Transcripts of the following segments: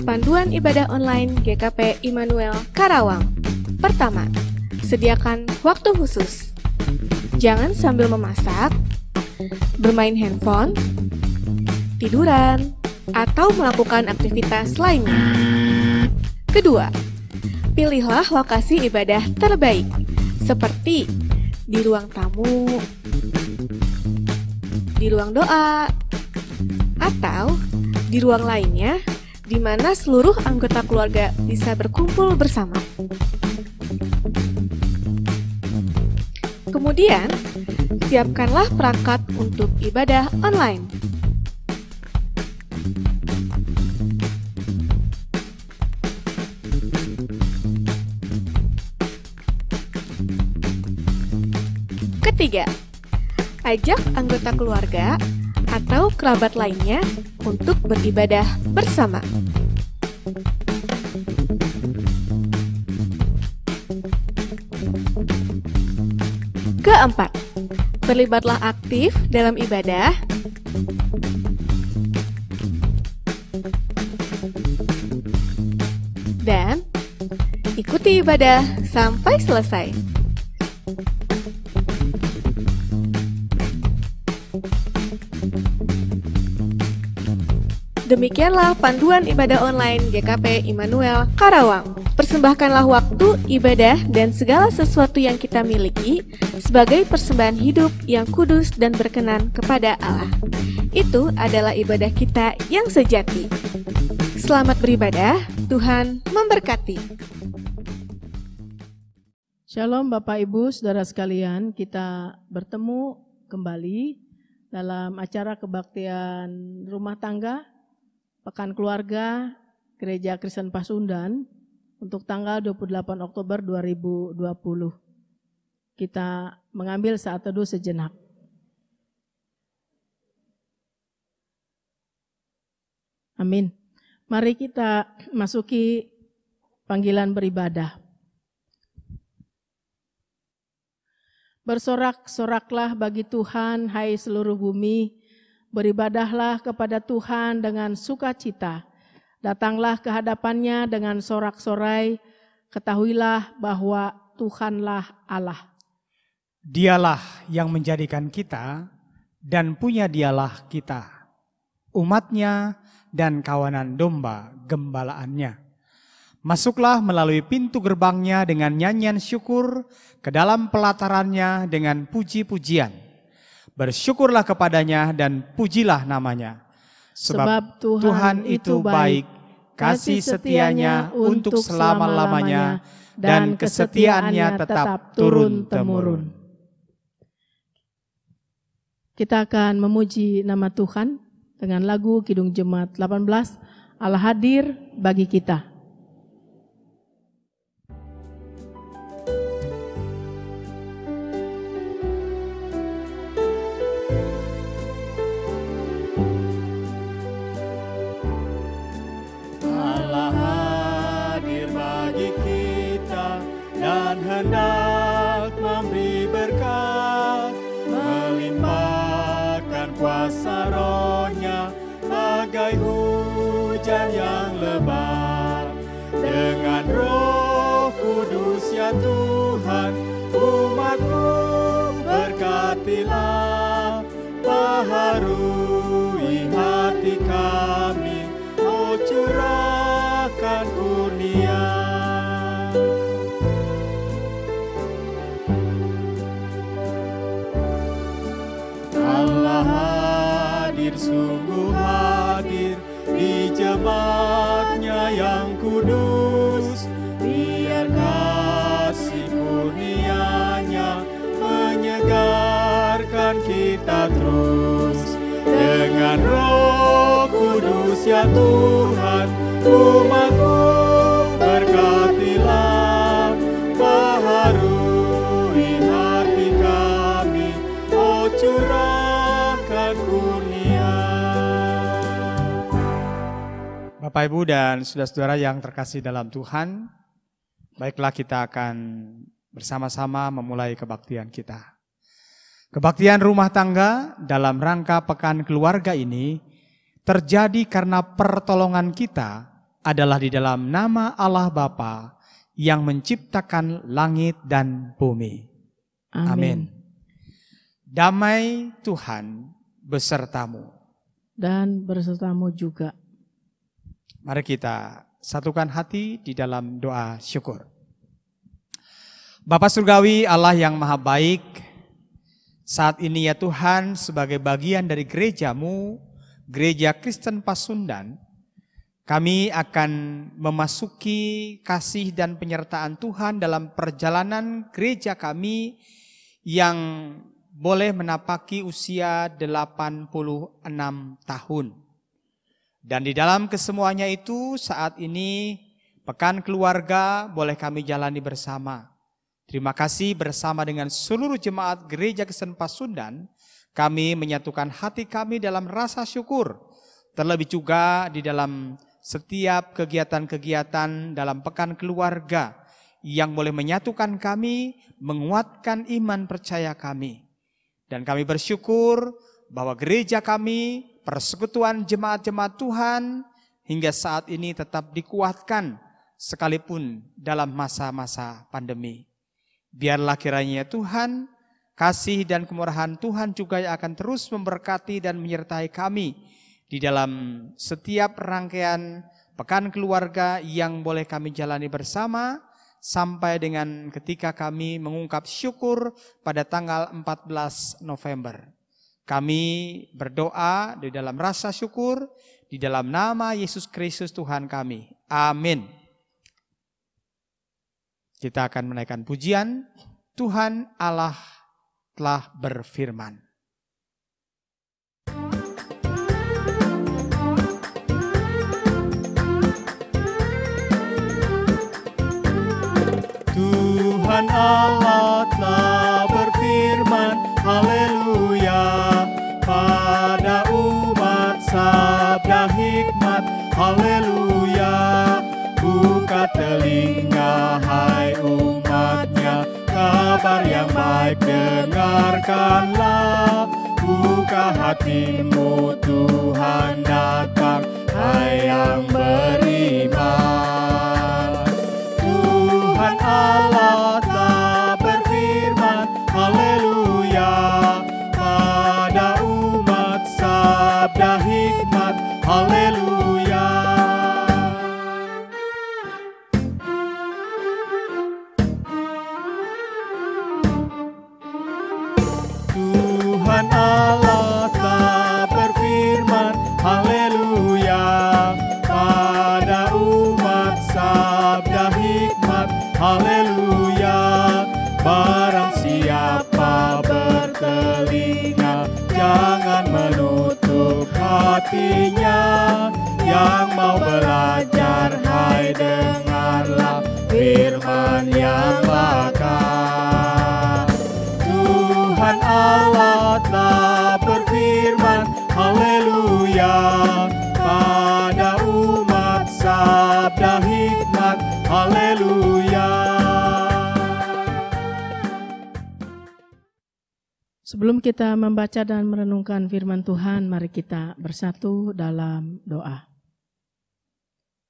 Panduan ibadah online GKP Immanuel Karawang. Pertama, sediakan waktu khusus. Jangan sambil memasak, bermain handphone, tiduran, atau melakukan aktivitas lainnya. Kedua, pilihlah lokasi ibadah terbaik, seperti di ruang tamu, di ruang doa, atau di ruang lainnya di mana seluruh anggota keluarga bisa berkumpul bersama. Kemudian, siapkanlah perangkat untuk ibadah online. Ketiga, ajak anggota keluarga atau kerabat lainnya untuk beribadah bersama. Keempat, terlibatlah aktif dalam ibadah. Dan ikuti ibadah sampai selesai. Demikianlah panduan ibadah online GKP Immanuel Karawang. Persembahkanlah waktu, ibadah, dan segala sesuatu yang kita miliki sebagai persembahan hidup yang kudus dan berkenan kepada Allah. Itu adalah ibadah kita yang sejati. Selamat beribadah, Tuhan memberkati. Shalom Bapak Ibu, Saudara sekalian, kita bertemu kembali dalam acara kebaktian rumah tangga Pekan Keluarga Gereja Kristen Pasundan untuk tanggal 28 Oktober 2020. Kita mengambil saat teduh sejenak. Amin. Mari kita masuki panggilan beribadah. Bersorak-soraklah bagi Tuhan, hai seluruh bumi. Beribadahlah kepada Tuhan dengan sukacita. Datanglah ke hadapannya dengan sorak-sorai. Ketahuilah bahwa Tuhanlah Allah. Dialah yang menjadikan kita dan punya dialah kita, umatnya dan kawanan domba gembalaannya. Masuklah melalui pintu gerbangnya dengan nyanyian syukur, ke dalam pelatarannya dengan puji-pujian. Bersyukurlah kepadanya dan pujilah namanya. Sebab Tuhan itu baik, kasih setianya untuk selama-lamanya, dan kesetiaannya tetap turun-temurun. Kita akan memuji nama Tuhan dengan lagu Kidung Jemaat 18, Allah hadir bagi kita. Hendak memberi berkat, melimpahkan kuasa Roh-Nya bagai hujan yang lebat. Dengan Roh Kudus ya Tuhan, umat-Mu berkatilah, baharui hati kami, oh curahkan kurnia. Allah hadir, sungguh hadir di jemaat-Nya yang kudus. Biar kasih kurnia-Nya menyegarkan kita terus. Dengan Roh Kudus ya Tuhan, umat-Mu berkatilah, baharui hati kami, oh curahkan kurnia. Bapak, Ibu, dan saudara-saudara yang terkasih dalam Tuhan, baiklah kita akan bersama-sama memulai kebaktian kita. Kebaktian rumah tangga dalam rangka Pekan Keluarga ini terjadi karena pertolongan kita adalah di dalam nama Allah Bapa yang menciptakan langit dan bumi. Amin. Damai Tuhan besertamu. Dan besertamu juga. Mari kita satukan hati di dalam doa syukur. Bapa Surgawi, Allah yang maha baik, saat ini ya Tuhan sebagai bagian dari gerejamu, Gereja Kristen Pasundan, kami akan memasuki kasih dan penyertaan Tuhan dalam perjalanan gereja kami yang boleh menapaki usia 86 tahun. Dan di dalam kesemuanya itu saat ini pekan keluarga boleh kami jalani bersama. Terima kasih bersama dengan seluruh jemaat Gereja Kristen Pasundan, kami menyatukan hati kami dalam rasa syukur. Terlebih juga di dalam setiap kegiatan-kegiatan dalam pekan keluarga yang boleh menyatukan kami, menguatkan iman percaya kami. Dan kami bersyukur bahwa gereja kami, persekutuan jemaat-jemaat Tuhan hingga saat ini tetap dikuatkan sekalipun dalam masa-masa pandemi. Biarlah kiranya Tuhan, kasih dan kemurahan Tuhan juga yang akan terus memberkati dan menyertai kami di dalam setiap rangkaian pekan keluarga yang boleh kami jalani bersama sampai dengan ketika kami mengungkap syukur pada tanggal 14 November. Kami berdoa di dalam rasa syukur di dalam nama Yesus Kristus Tuhan kami. Amin. Kita akan menaikkan pujian. Tuhan Allah telah berfirman. Tuhan Allah telah berfirman, haleluya, pada umat sabda hikmat, haleluya. Buka telinga hai umatnya, kabar yang baik dengarkanlah. Buka hatimu, Tuhan datang, hai yang beriman. Tuhan Allah telah berfirman, haleluya, pada umat sabda hikmat, haleluya. Tuhan Allah telah berfirman, haleluya, pada umat sabda hikmat, haleluya. Barang siapa bertelinga, jangan menutup hatinya. Yang mau belajar, hai dengarlah firman yang bakal. Tuhan Allah telah berfirman, haleluya, pada umat sabda hikmat, haleluya. Sebelum kita membaca dan merenungkan firman Tuhan, mari kita bersatu dalam doa.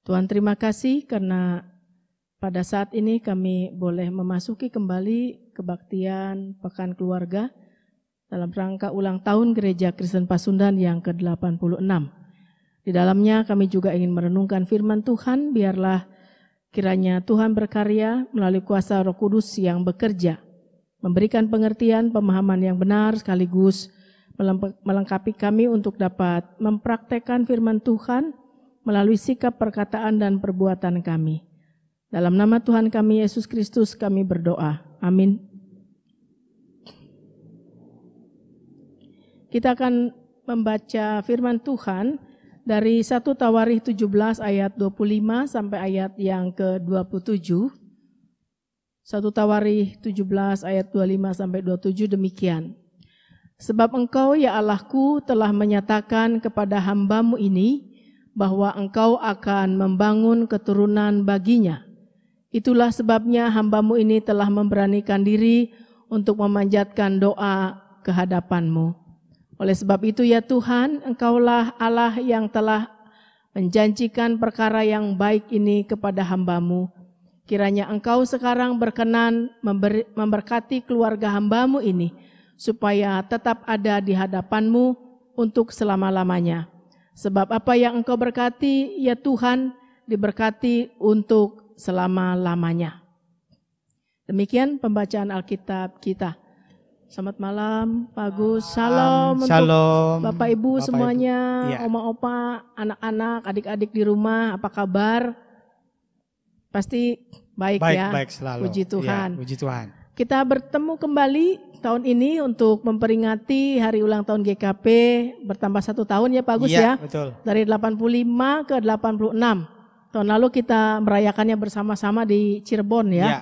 Tuhan, terima kasih karena pada saat ini kami boleh memasuki kembali kebaktian Pekan Keluarga dalam rangka ulang tahun Gereja Kristen Pasundan yang ke-86. Di dalamnya kami juga ingin merenungkan firman Tuhan, biarlah kiranya Tuhan berkarya melalui kuasa Roh Kudus yang bekerja, memberikan pengertian, pemahaman yang benar sekaligus melengkapi kami untuk dapat mempraktekkan firman Tuhan melalui sikap perkataan dan perbuatan kami. Dalam nama Tuhan kami Yesus Kristus kami berdoa. Amin. Kita akan membaca firman Tuhan dari 1 Tawarikh 17 ayat 25 sampai ayat yang ke-27. 1 Tawarikh 17 ayat 25 sampai 27 demikian. Sebab engkau ya Allahku telah menyatakan kepada hambamu ini bahwa engkau akan membangun keturunan baginya. Itulah sebabnya hambamu ini telah memberanikan diri untuk memanjatkan doa ke hadapanmu. Oleh sebab itu ya Tuhan, engkaulah Allah yang telah menjanjikan perkara yang baik ini kepada hamba-Mu. Kiranya Engkau sekarang berkenan memberkati keluarga hamba-Mu ini, supaya tetap ada di hadapan-Mu untuk selama-lamanya. Sebab apa yang Engkau berkati, ya Tuhan, diberkati untuk selama-lamanya. Demikian pembacaan Alkitab kita. Selamat malam, Pak Agus. Shalom untuk Shalom. Bapak Ibu semuanya, Iya. Oma Opa, anak-anak, adik-adik di rumah, apa kabar? Pasti baik ya. Baik selalu. Puji Tuhan. Ya, puji Tuhan. Kita bertemu kembali tahun ini untuk memperingati hari ulang tahun GKP bertambah 1 tahun ya Pak Agus ya. Betul. Dari 85 ke 86. Tahun lalu kita merayakannya bersama-sama di Cirebon ya. Iya.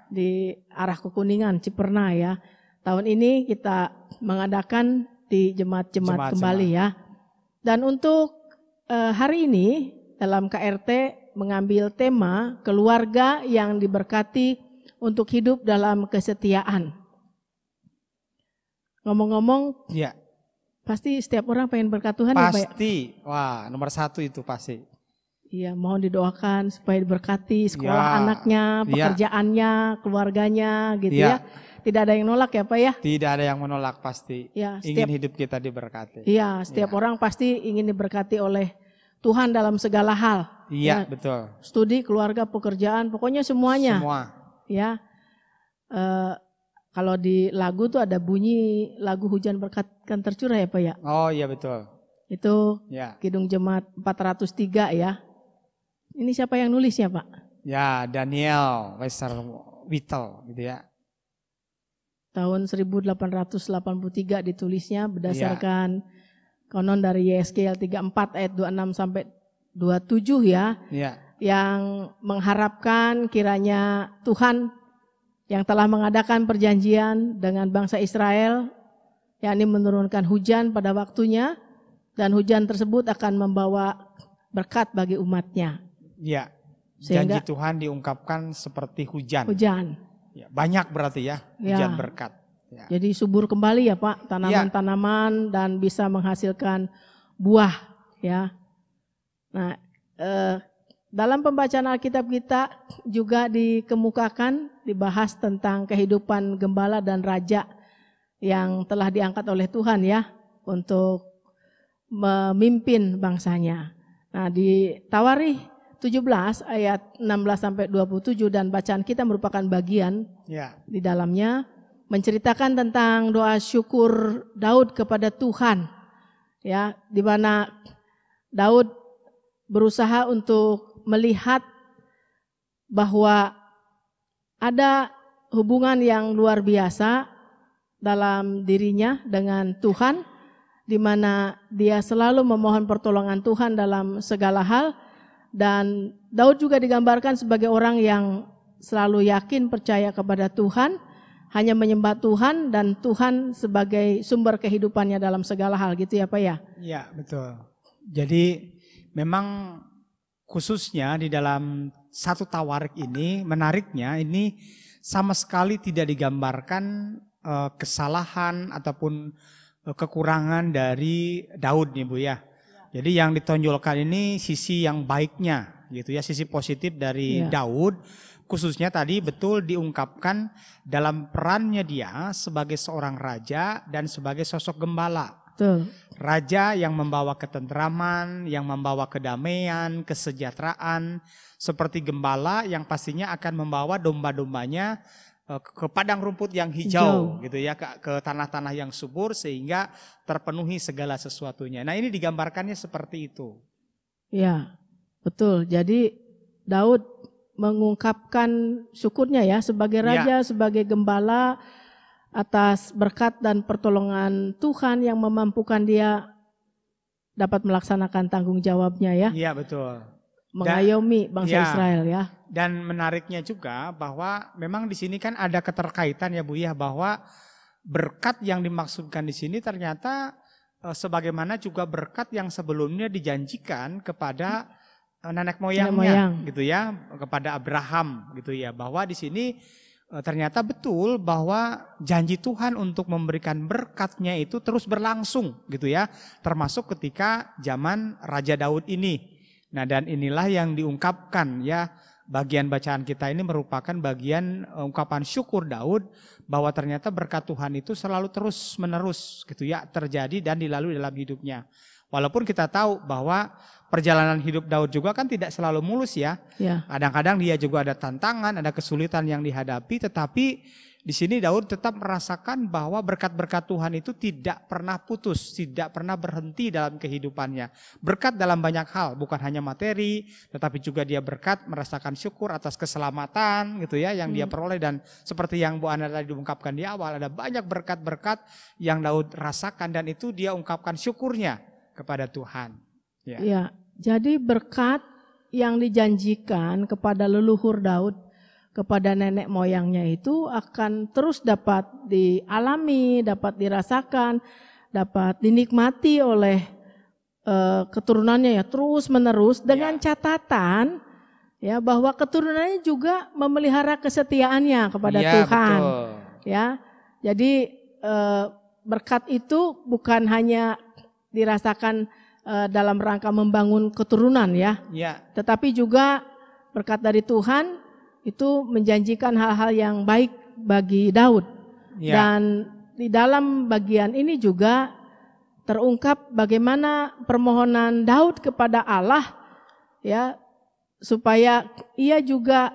Di arah ke Kuningan, Ciperna ya. Tahun ini kita mengadakan di jemaat-jemaat kembali ya. Dan untuk hari ini dalam KRT mengambil tema keluarga yang diberkati untuk hidup dalam kesetiaan. Ngomong-ngomong, Iya. pasti setiap orang pengen berkat Tuhan ya Pak? Pasti. Wah, nomor 1 itu pasti. Iya, mohon didoakan supaya diberkati sekolah Ya. anaknya, pekerjaannya, keluarganya gitu ya. Tidak ada yang nolak ya Pak ya? Tidak ada yang menolak pasti. Ya, Ingin hidup kita diberkati. Iya, setiap orang pasti ingin diberkati oleh Tuhan dalam segala hal. Iya, Ya, betul. studi, keluarga, pekerjaan, pokoknya semuanya. Semua. Ya, kalau di lagu tuh ada bunyi lagu hujan berkat kan tercurah ya Pak ya. Oh iya betul. Itu Ya. Kidung Jemaat 403 ya. Ini siapa yang nulisnya Pak? Ya, Daniel Weiser Whittle gitu ya. Tahun 1883 ditulisnya berdasarkan konon dari Yeskiel 34 ayat 26 sampai 27 ya. Iya. Yang mengharapkan kiranya Tuhan yang telah mengadakan perjanjian dengan bangsa Israel, yakni menurunkan hujan pada waktunya, dan hujan tersebut akan membawa berkat bagi umatnya. Iya. Sehingga- Janji Tuhan diungkapkan seperti hujan. Hujan. Ya, banyak berarti ya, hujan berkat. Ya. Jadi subur kembali ya Pak, tanaman-tanaman dan bisa menghasilkan buah ya. Nah, dalam pembacaan Alkitab kita juga dikemukakan, dibahas tentang kehidupan gembala dan raja yang telah diangkat oleh Tuhan ya untuk memimpin bangsanya. Nah, di Tawarikh 17 ayat 16 sampai 27 dan bacaan kita merupakan bagian Ya. di dalamnya menceritakan tentang doa syukur Daud kepada Tuhan. Ya, di mana Daud berusaha untuk melihat bahwa ada hubungan yang luar biasa dalam dirinya dengan Tuhan, di mana dia selalu memohon pertolongan Tuhan dalam segala hal. Dan Daud juga digambarkan sebagai orang yang selalu yakin percaya kepada Tuhan, hanya menyembah Tuhan dan Tuhan sebagai sumber kehidupannya dalam segala hal gitu ya Pak ya? Iya betul. Jadi memang khususnya di dalam 1 Tawarikh ini menariknya ini sama sekali tidak digambarkan kesalahan ataupun kekurangan dari Daud nih Bu ya. Jadi yang ditonjolkan ini sisi yang baiknya gitu ya, sisi positif dari Daud, khususnya tadi betul diungkapkan dalam perannya dia sebagai seorang raja dan sebagai sosok gembala. Betul. Raja yang membawa ketentraman, yang membawa kedamaian, kesejahteraan, seperti gembala yang pastinya akan membawa domba-dombanya ke padang rumput yang hijau gitu ya, ke tanah-tanah yang subur sehingga terpenuhi segala sesuatunya. Nah, ini digambarkannya seperti itu. Ya, betul. Jadi Daud mengungkapkan syukurnya ya sebagai raja, sebagai gembala atas berkat dan pertolongan Tuhan yang memampukan dia dapat melaksanakan tanggung jawabnya ya. Iya, betul. Mengayomi bangsa Israel ya. Dan menariknya juga bahwa memang di sini kan ada keterkaitan ya Bu ya, bahwa berkat yang dimaksudkan di sini ternyata sebagaimana juga berkat yang sebelumnya dijanjikan kepada nenek moyangnya gitu ya, kepada Abraham gitu ya, bahwa di sini ternyata betul bahwa janji Tuhan untuk memberikan berkatnya itu terus berlangsung gitu ya, termasuk ketika zaman Raja Daud ini. Nah, dan inilah yang diungkapkan ya, bagian bacaan kita ini merupakan bagian ungkapan syukur Daud bahwa ternyata berkat Tuhan itu selalu terus menerus gitu ya terjadi dan dilalui dalam hidupnya. Walaupun kita tahu bahwa perjalanan hidup Daud juga kan tidak selalu mulus ya. Kadang-kadang dia juga ada tantangan, ada kesulitan yang dihadapi, tetapi di sini Daud tetap merasakan bahwa berkat-berkat Tuhan itu tidak pernah putus, tidak pernah berhenti dalam kehidupannya. Berkat dalam banyak hal, bukan hanya materi, tetapi juga dia berkat merasakan syukur atas keselamatan gitu ya yang dia peroleh, dan seperti yang Bu Ana tadi diungkapkan di awal, ada banyak berkat-berkat yang Daud rasakan dan itu dia ungkapkan syukurnya kepada Tuhan. Ya, jadi berkat yang dijanjikan kepada leluhur Daud, kepada nenek moyangnya itu akan terus dapat dialami, dapat dirasakan, dapat dinikmati oleh keturunannya ya terus menerus dengan catatan ya bahwa keturunannya juga memelihara kesetiaannya kepada Tuhan. Betul. Ya, jadi berkat itu bukan hanya dirasakan dalam rangka membangun keturunan ya, tetapi juga berkat dari Tuhan itu menjanjikan hal-hal yang baik bagi Daud. Dan di dalam bagian ini juga terungkap bagaimana permohonan Daud kepada Allah ya supaya ia juga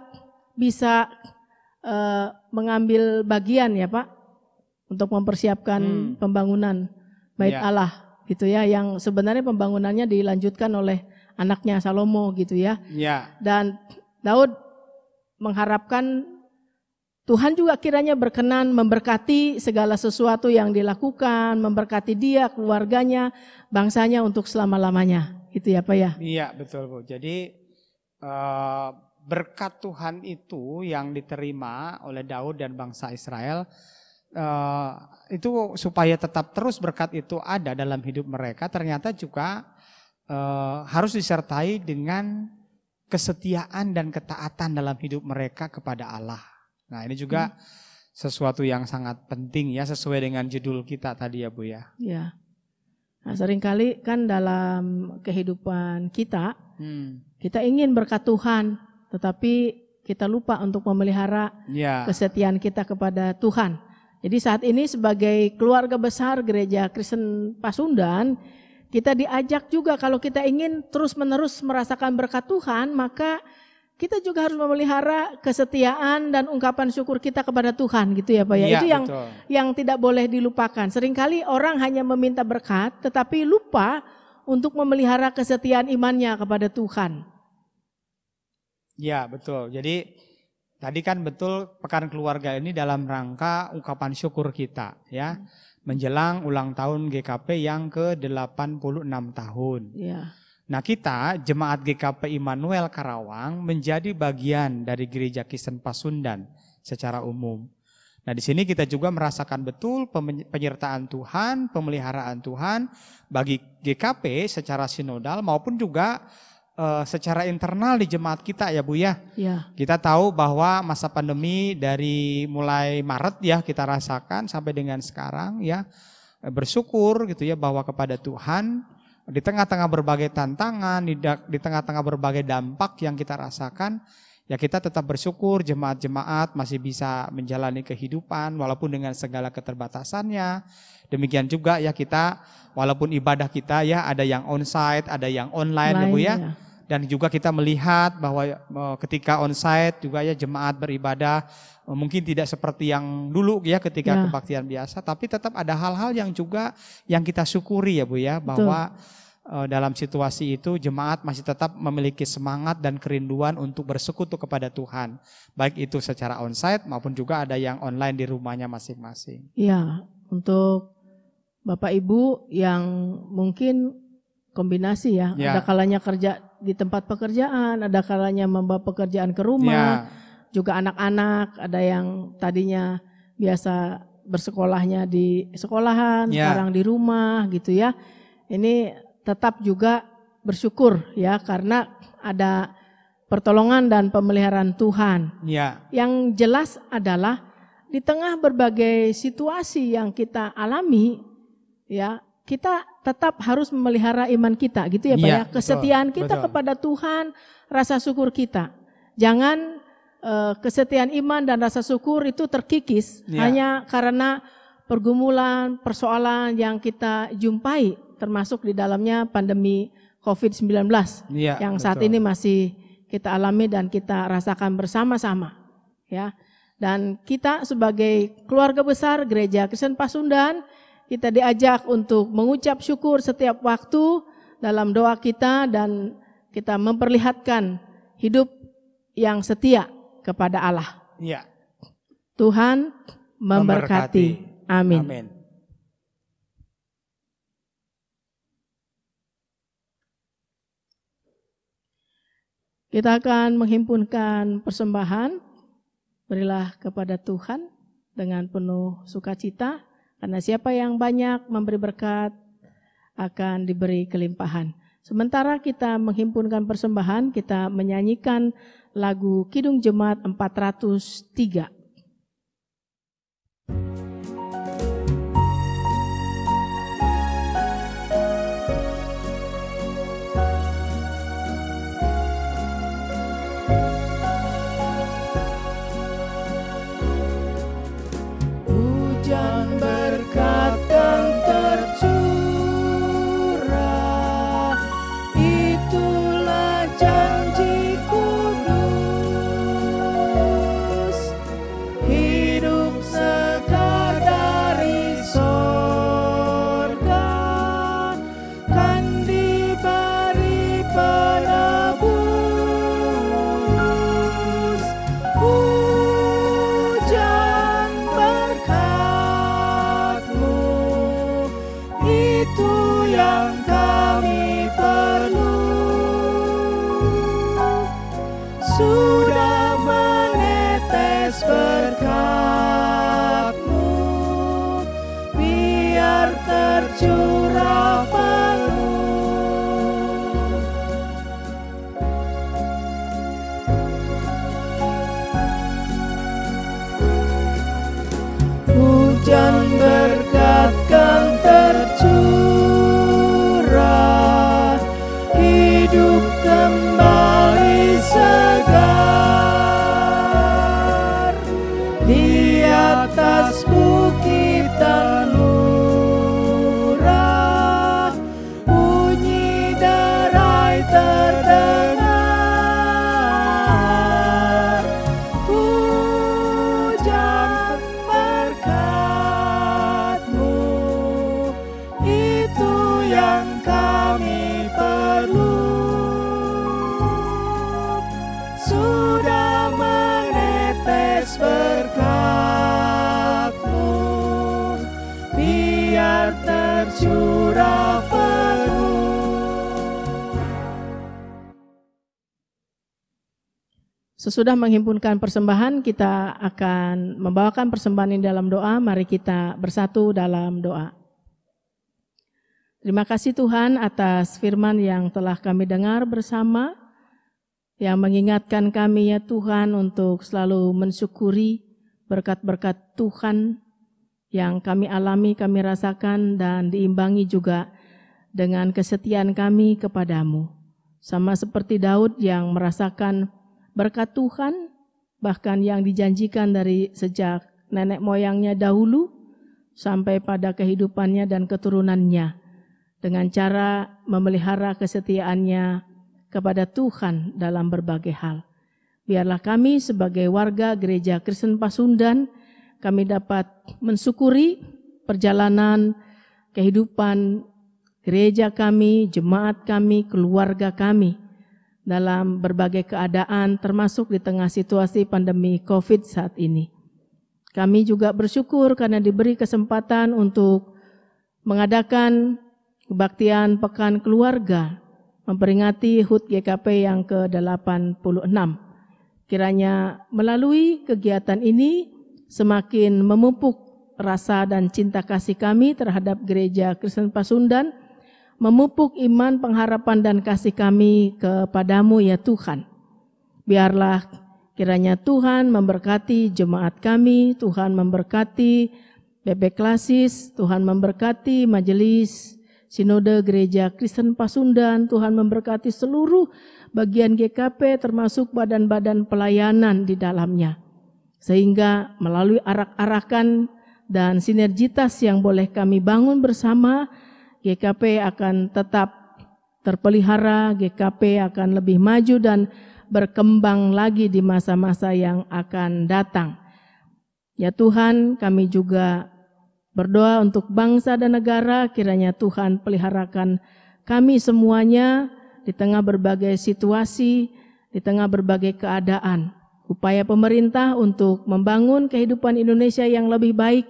bisa mengambil bagian ya Pak untuk mempersiapkan pembangunan Bait Allah gitu ya, yang sebenarnya pembangunannya dilanjutkan oleh anaknya Salomo gitu ya. Dan Daud mengharapkan Tuhan juga kiranya berkenan memberkati segala sesuatu yang dilakukan, memberkati dia, keluarganya, bangsanya untuk selama-lamanya. Gitu ya Pak ya? Iya betul Bu. Jadi berkat Tuhan itu yang diterima oleh Daud dan bangsa Israel, itu supaya tetap terus berkat itu ada dalam hidup mereka, ternyata juga harus disertai dengan kesetiaan dan ketaatan dalam hidup mereka kepada Allah. Nah ini juga sesuatu yang sangat penting ya, sesuai dengan judul kita tadi ya Bu ya. Ya. Nah, seringkali kan dalam kehidupan kita, kita ingin berkat Tuhan, tetapi kita lupa untuk memelihara kesetiaan kita kepada Tuhan. Jadi saat ini sebagai keluarga besar Gereja Kristen Pasundan, kita diajak juga kalau kita ingin terus-menerus merasakan berkat Tuhan, maka kita juga harus memelihara kesetiaan dan ungkapan syukur kita kepada Tuhan gitu ya Pak ya. Itu yang tidak boleh dilupakan. Seringkali orang hanya meminta berkat tetapi lupa untuk memelihara kesetiaan imannya kepada Tuhan. Ya betul. Jadi tadi kan betul pekan keluarga ini dalam rangka ungkapan syukur kita ya. Menjelang ulang tahun GKP yang ke-86 tahun. Nah kita jemaat GKP Immanuel Karawang menjadi bagian dari Gereja Kristen Pasundan secara umum. Nah di sini kita juga merasakan betul penyertaan Tuhan, pemeliharaan Tuhan bagi GKP secara sinodal maupun juga secara internal di jemaat kita ya Bu ya. Kita tahu bahwa masa pandemi dari mulai Maret ya kita rasakan sampai dengan sekarang ya, bersyukur gitu ya bahwa kepada Tuhan di tengah-tengah berbagai tantangan, di tengah-tengah berbagai dampak yang kita rasakan ya kita tetap bersyukur jemaat-jemaat masih bisa menjalani kehidupan walaupun dengan segala keterbatasannya. Demikian juga ya kita walaupun ibadah kita ya ada yang onsite, ada yang online ya Bu ya. Dan juga kita melihat bahwa ketika onsite juga ya jemaat beribadah mungkin tidak seperti yang dulu ya ketika kebaktian biasa, tapi tetap ada hal-hal yang juga yang kita syukuri ya Bu ya, bahwa dalam situasi itu jemaat masih tetap memiliki semangat dan kerinduan untuk bersekutu kepada Tuhan, baik itu secara onsite maupun juga ada yang online di rumahnya masing-masing. Ya, untuk Bapak Ibu yang mungkin kombinasi ya, ada kalanya kerja di tempat pekerjaan, ada kalanya membawa pekerjaan ke rumah, juga anak-anak, ada yang tadinya biasa bersekolahnya di sekolahan, sekarang di rumah gitu ya. Ini tetap juga bersyukur ya karena ada pertolongan dan pemeliharaan Tuhan. Yang jelas adalah di tengah berbagai situasi yang kita alami ya, kita tetap harus memelihara iman kita, gitu ya Pak ya. Kesetiaan kita kepada Tuhan, rasa syukur kita. Jangan kesetiaan iman dan rasa syukur itu terkikis hanya karena pergumulan, persoalan yang kita jumpai, termasuk di dalamnya pandemi COVID-19 yang saat ini masih kita alami dan kita rasakan bersama-sama, ya. Dan kita sebagai keluarga besar Gereja Kristen Pasundan, kita diajak untuk mengucap syukur setiap waktu dalam doa kita dan kita memperlihatkan hidup yang setia kepada Allah. Ya. Tuhan memberkati. Amin. Amin. Kita akan menghimpunkan persembahan. Berilah kepada Tuhan dengan penuh sukacita. Karena siapa yang banyak memberi berkat akan diberi kelimpahan. Sementara kita menghimpunkan persembahan, kita menyanyikan lagu Kidung Jemaat 403. Sesudah menghimpunkan persembahan, kita akan membawakan persembahan ini dalam doa. Mari kita bersatu dalam doa. Terima kasih Tuhan atas firman yang telah kami dengar bersama, yang mengingatkan kami ya Tuhan untuk selalu mensyukuri berkat-berkat Tuhan yang kami alami, kami rasakan, dan diimbangi juga dengan kesetiaan kami kepadamu. Sama seperti Daud yang merasakan berkat Tuhan, bahkan yang dijanjikan dari sejak nenek moyangnya dahulu sampai pada kehidupannya dan keturunannya, dengan cara memelihara kesetiaannya kepada Tuhan dalam berbagai hal. Biarlah kami sebagai warga Gereja Kristen Pasundan, kami dapat mensyukuri perjalanan kehidupan gereja kami, jemaat kami, keluarga kami, dalam berbagai keadaan termasuk di tengah situasi pandemi COVID saat ini. Kami juga bersyukur karena diberi kesempatan untuk mengadakan kebaktian Pekan Keluarga, memperingati HUT GKP yang ke-86. Kiranya melalui kegiatan ini semakin memupuk rasa dan cinta kasih kami terhadap Gereja Kristen Pasundan, memupuk iman, pengharapan, dan kasih kami kepadamu ya Tuhan. Biarlah kiranya Tuhan memberkati jemaat kami, Tuhan memberkati Bebek Klasis, Tuhan memberkati Majelis Sinode Gereja Kristen Pasundan, Tuhan memberkati seluruh bagian GKP termasuk badan-badan pelayanan di dalamnya. Sehingga melalui arak-arakan dan sinergitas yang boleh kami bangun bersama, GKP akan tetap terpelihara, GKP akan lebih maju dan berkembang lagi di masa-masa yang akan datang. Ya Tuhan, kami juga berdoa untuk bangsa dan negara, kiranya Tuhan peliharakan kami semuanya di tengah berbagai situasi, di tengah berbagai keadaan. Upaya pemerintah untuk membangun kehidupan Indonesia yang lebih baik,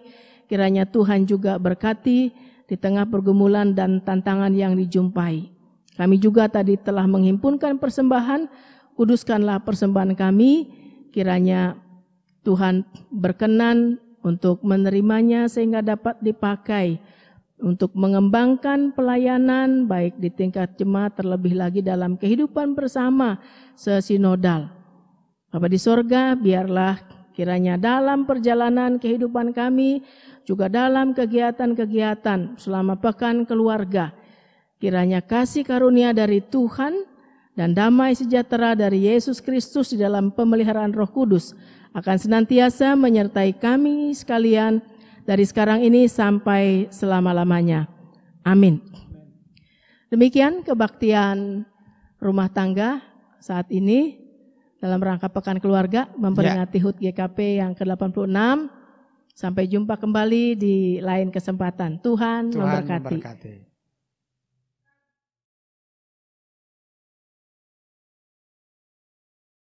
kiranya Tuhan juga berkati di tengah pergumulan dan tantangan yang dijumpai. Kami juga tadi telah menghimpunkan persembahan, kuduskanlah persembahan kami, kiranya Tuhan berkenan untuk menerimanya sehingga dapat dipakai untuk mengembangkan pelayanan baik di tingkat jemaat terlebih lagi dalam kehidupan bersama sesinodal. Bapa di sorga, biarlah kiranya dalam perjalanan kehidupan kami, juga dalam kegiatan-kegiatan selama pekan keluarga, kiranya kasih karunia dari Tuhan dan damai sejahtera dari Yesus Kristus di dalam pemeliharaan Roh Kudus akan senantiasa menyertai kami sekalian dari sekarang ini sampai selama-lamanya. Amin. Demikian kebaktian rumah tangga saat ini dalam rangka Pekan Keluarga memperingati HUT GKP yang ke-86. Sampai jumpa kembali di lain kesempatan. Tuhan memberkati.